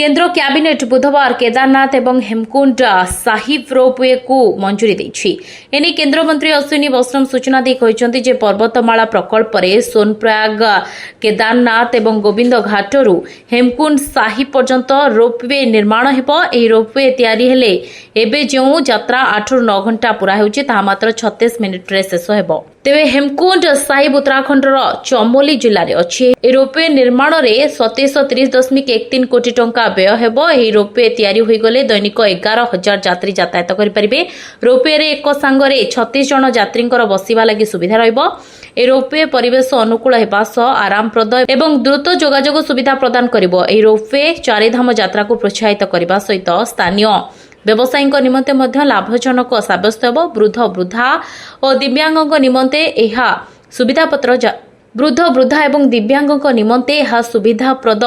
केंद्र कैबिनेट बुधवार केदारनाथ एवं हेमकुंड साहिब रोपवे को मंजूरी देछि। एने केंद्र मंत्री अश्विनी वैष्णव सूचना दी कहिसंति जे पर्वतमाला प्रकल्प रे सोनप्रयाग केदारनाथ एवं गोविंद घाटरू हेमकुंड साहिब पर्यंत रोपवे निर्माण हेबो। एही रोपवे तयारी हेले एबे जेउ यात्रा 8 ରୁ 9 घंटा पूरा हेउछि ताहा मात्र 36 मिनिट रे शेष हेबो। तेबे हेमकुंड साहिब उत्तराखंडर चमोली जिल्ला रे अछि। ए रोपवे निर्माण रे 2730.13 कोटी टंका व्यय हेबो। एही रोपवे तयारी होई गले दैनिक 11,000 यात्री यातायात करि परिबे। रोपवे रे एक संगरे 36 जन यात्रींकर बसिबा लागि सुविधा रहइबो। ए रोपवे परिवेश अनुकूल हेबा सह आरामप्रद एवं द्रुत जोगाजोग सुविधा प्रदान करिबो। एही रोपवे चारिधाम यात्रा को प्रोत्साहित करबा सहित स्थानीय व्यवसायी निमंते मध्य लाभजनक साब्यस्त हेबो। वृद्ध वृद्धा और दिव्यांगों निमंते एहा सुविधापत्र वृद्ध वृद्धा एवं दिव्यांगों निमंते एहा सुविधाप्रद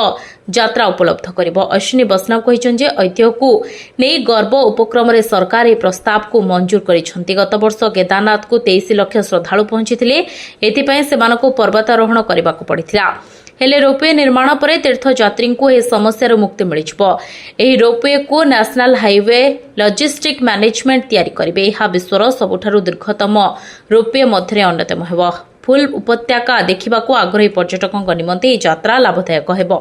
यात्रा उपलब्ध करिबो। अश्विनी वैष्णव कहिसं जे ऐतिह्य को नै गर्व उपक्रम रे सरकार ए प्रस्ताव को मंजूर करिसंती। गत वर्ष केदारनाथ को 23 लाख श्रद्धालु पहुंचीथिले। एथिपई सेमानको पर्वतारोहण करबाको पड़िथिला। हेले रोपवे निर्माण पर तीर्थयात्री को यह समस्या मुक्ति मिलिजिबो। एही रोपवे को नेशनल हाईवे लॉजिस्टिक मैनेजमेंट तैयारी करिबे। एहा विश्वर सबुठारु दीर्घतम रोपवे मध्य अन्यतम हेबो। फुल उपत्यका देखिबाको आग्रही पर्यटकों निमंते यात्रा लाभदायक हेबो।